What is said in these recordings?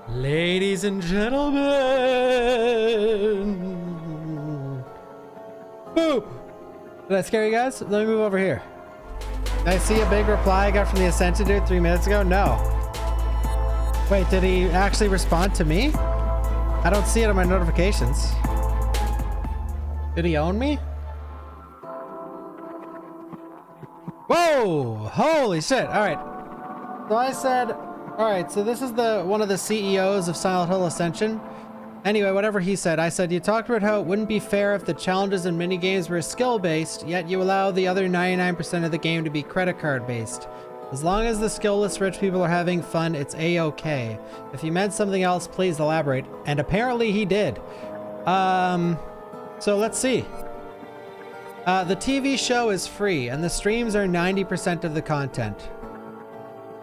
Ladies and gentlemen. Boo! Did I scare you guys? Let me move over here. Did I see a big reply I got from the Ascension dude 3 minutes ago? No. Wait, did he actually respond to me? I don't see it on my notifications. Did he own me? Whoa! Holy shit! All right. So I said, all right. So this is one of the CEOs of Silent Hill Ascension. Anyway, whatever he said, I said you talked about how it wouldn't be fair if the challenges and minigames were skill-based, yet you allow the other 99% of the game to be credit card-based. As long as the skillless rich people are having fun, it's a-okay. If you meant something else, please elaborate. And apparently he did. So let's see. The TV show is free, and the streams are 90% of the content.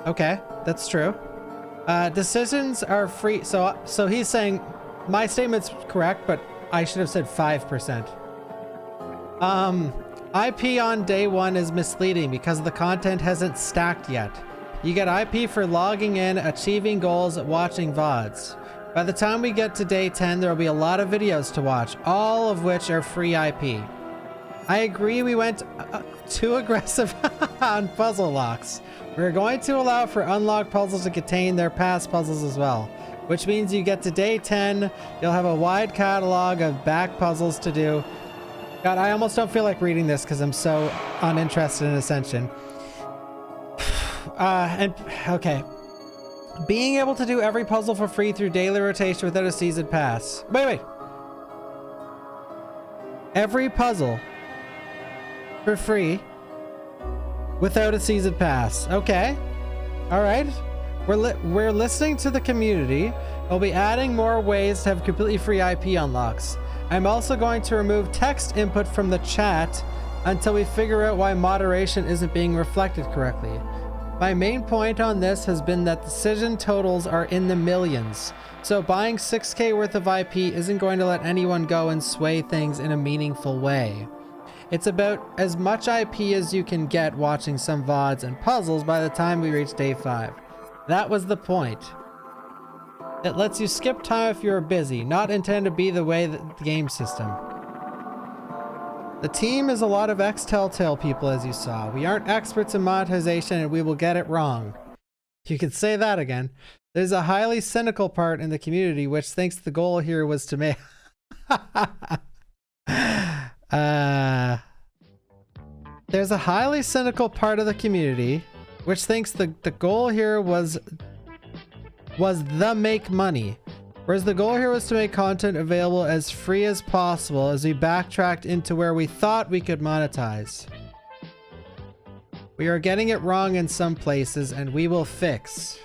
Okay, that's true. Decisions are free. So he's saying my statement's correct, but I should have said 5%. IP on day one is misleading because the content hasn't stacked yet. You get IP for logging in, achieving goals, watching VODs. By the time we get to day 10, there will be a lot of videos to watch, all of which are free IP. I agree we went too aggressive on puzzle locks. We're going to allow for unlocked puzzles to contain their past puzzles as well, which means you get to day 10, you'll have a wide catalog of back puzzles to do. God, I almost don't feel like reading this because I'm so uninterested in Ascension. Okay. Being able to do every puzzle for free through daily rotation without a season pass. Wait. Every puzzle for free without a season pass. Okay. All right. We're listening to the community. We'll be adding more ways to have completely free IP unlocks. I'm also going to remove text input from the chat until we figure out why moderation isn't being reflected correctly. My main point on this has been that decision totals are in the millions, so buying 6K worth of IP isn't going to let anyone go and sway things in a meaningful way. It's about as much IP as you can get watching some VODs and puzzles by the time we reach day 5. That was the point. It lets you skip time if you're busy, not intended to be the way that the game system. The team is a lot of ex-Telltale people, as you saw. We aren't experts in monetization and we will get it wrong. You could say that again. There's a highly cynical part in the community which thinks the goal here was to make... There's a highly cynical part of the community which thinks the goal here was the make money, whereas the goal here was to make content available as free as possible as we backtracked into where we thought we could monetize. We are getting it wrong in some places and we will fix.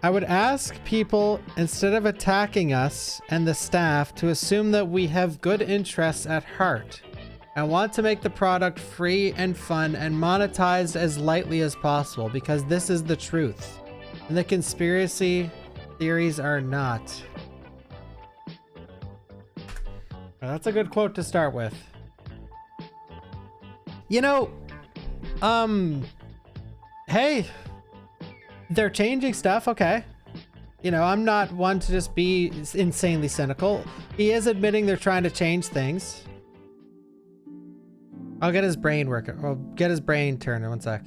I would ask people, instead of attacking us and the staff, to assume that we have good interests at heart and want to make the product free and fun and monetized as lightly as possible, because this is the truth. And the conspiracy theories are not. Well, that's a good quote to start with. You know, hey, they're changing stuff, okay. You know, I'm not one to just be insanely cynical. He is admitting they're trying to change things. I'll get his brain working. I'll get his brain turning. One sec.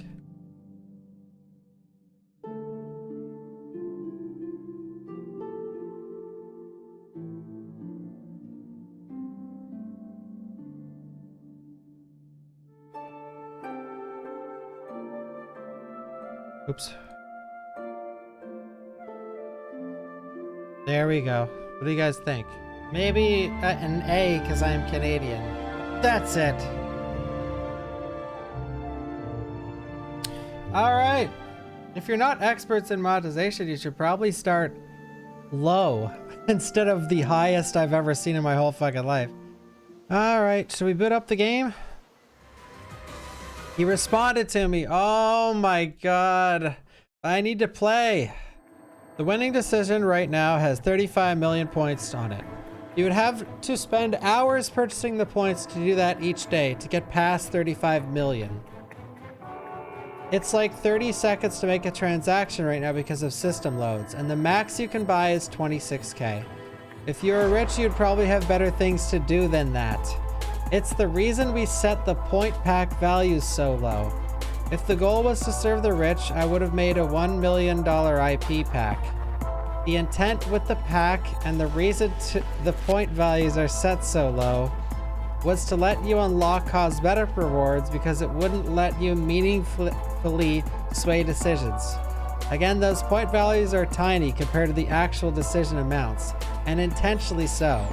Oops. There we go. What do you guys think? Maybe an A because I'm Canadian. That's it. All right. If you're not experts in monetization, you should probably start low instead of the highest I've ever seen in my whole fucking life. All right. Should we boot up the game? He responded to me. Oh my God. I need to play. The winning decision right now has 35 million points on it. You would have to spend hours purchasing the points to do that each day to get past 35 million. It's like 30 seconds to make a transaction right now because of system loads, and the max you can buy is 26k. If you were rich, you'd probably have better things to do than that. It's the reason we set the point pack values so low. If the goal was to serve the rich, I would have made a $1 million IP pack. The intent with the pack and the reason the point values are set so low was to let you unlock cosmetic rewards because it wouldn't let you meaningfully sway decisions. Again, those point values are tiny compared to the actual decision amounts, and intentionally so.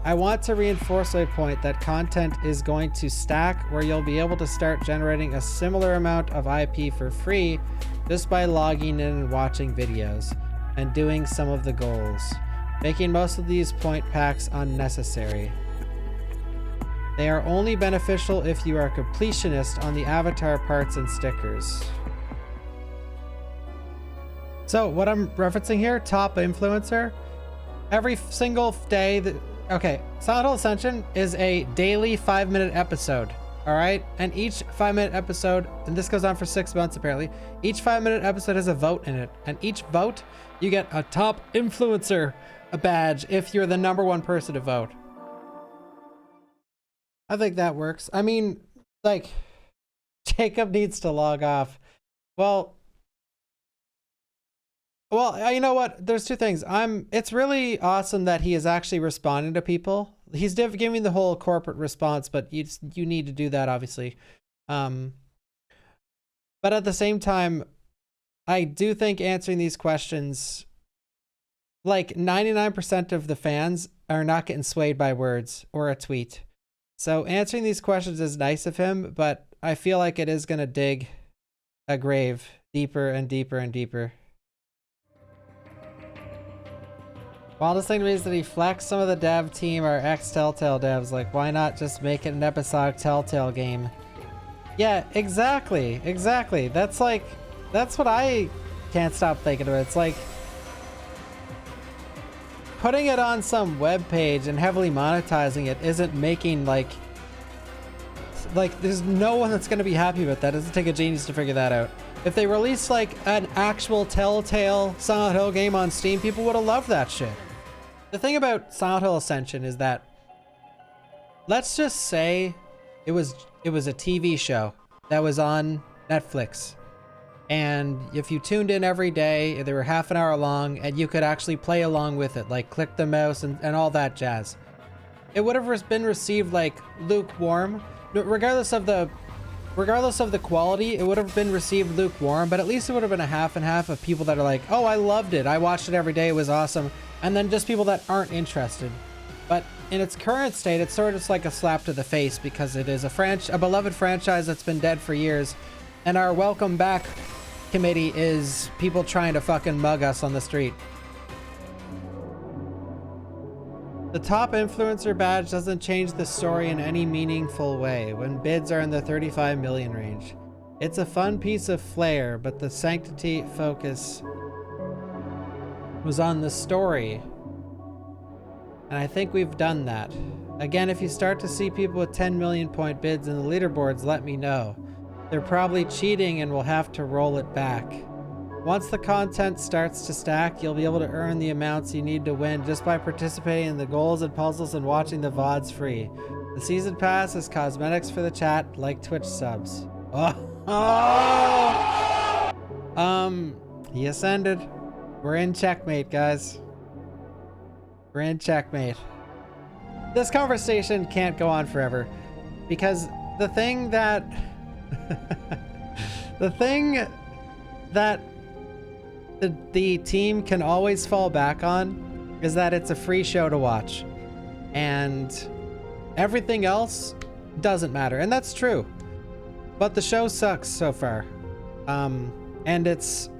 I want to reinforce my point that content is going to stack where you'll be able to start generating a similar amount of IP for free just by logging in and watching videos and doing some of the goals, making most of these point packs unnecessary. They are only beneficial if you are a completionist on the avatar parts and stickers. So what I'm referencing here, top influencer, every single day okay, Silent Hill Ascension is a daily 5-minute episode, all right? And each 5-minute episode, and this goes on for 6 months apparently, each 5-minute episode has a vote in it. And each vote, you get a top influencer badge if you're the #1 person to vote. I think that works. I mean, like, Jacob needs to log off. Well, you know what? There's two things. It's really awesome that he is actually responding to people. He's giving the whole corporate response, but you need to do that, obviously. But at the same time, I do think answering these questions, like 99% of the fans are not getting swayed by words or a tweet. So answering these questions is nice of him, but I feel like it is going to dig a grave deeper and deeper and deeper. Wildest thing to me is that he flexed some of the dev team are ex-Telltale devs. Like, why not just make it an episodic Telltale game? Yeah, exactly. Exactly. That's what I can't stop thinking of. It's like putting it on some web page and heavily monetizing it isn't making like there's no one that's going to be happy with that. It doesn't take a genius to figure that out. If they released like an actual Telltale Silent Hill game on Steam, people would have loved that shit. The thing about Silent Hill Ascension is that, let's just say it was a TV show that was on Netflix, and if you tuned in every day, they were half an hour long, and you could actually play along with it, like click the mouse and all that jazz. It would have been received like lukewarm, regardless of the quality. It would have been received lukewarm, but at least it would have been a half and half of people that are like, oh, I loved it, I watched it every day, it was awesome. And then just people that aren't interested. But in its current state, it's sort of just like a slap to the face because it is a beloved franchise that's been dead for years. And our welcome back committee is people trying to fucking mug us on the street. The top influencer badge doesn't change the story in any meaningful way when bids are in the 35 million range. It's a fun piece of flair, but the sanctity focus was on the story, and I think we've done that. Again, if you start to see people with 10 million point bids in the leaderboards, let me know. They're probably cheating and we'll have to roll it back. Once the content starts to stack, you'll be able to earn the amounts you need to win just by participating in the goals and puzzles and watching the VODs free. The season pass is cosmetics for the chat, like Twitch subs. He ascended. We're in checkmate, guys. We're in checkmate. This conversation can't go on forever because the thing that the team can always fall back on is that it's a free show to watch, and everything else doesn't matter. And that's true, but the show sucks so far. And it's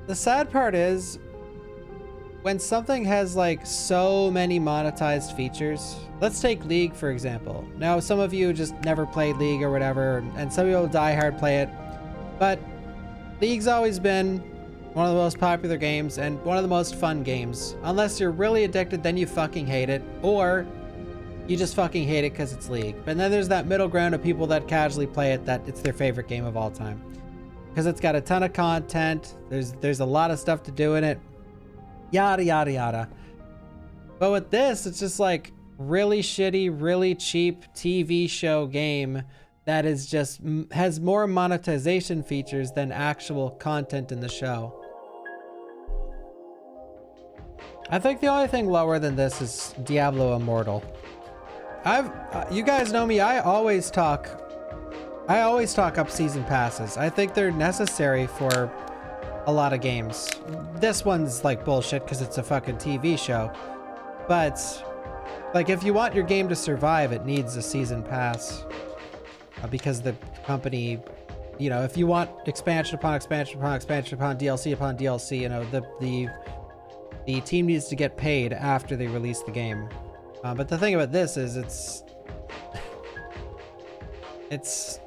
the sad part is when something has like so many monetized features. Let's take League, for example. Now, some of you just never played League or whatever, and some people die hard play it, but League's always been one of the most popular games and one of the most fun games. Unless you're really addicted, then you fucking hate it, or you just fucking hate it because it's League. But then there's that middle ground of people that casually play it, that it's their favorite game of all time. Because it's got a ton of content, there's a lot of stuff to do in it, yada yada yada. But with this, it's just like really shitty, really cheap TV show game that is just has more monetization features than actual content in the show. I think the only thing lower than this is Diablo Immortal. You guys know me, I always talk up season passes. I think they're necessary for a lot of games. This one's like bullshit because it's a fucking TV show. But like, if you want your game to survive, it needs a season pass. Because the company, you know, if you want expansion upon expansion upon expansion upon DLC upon DLC, you know, the team needs to get paid after they release the game. But the thing about this is it's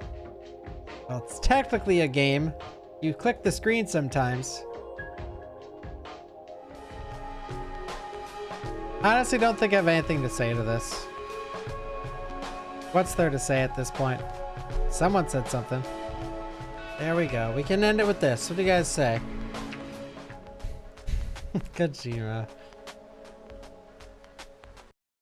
technically a game. You click the screen sometimes. I honestly don't think I have anything to say to this. What's there to say at this point? Someone said something. There we go. We can end it with this. What do you guys say? Kojima.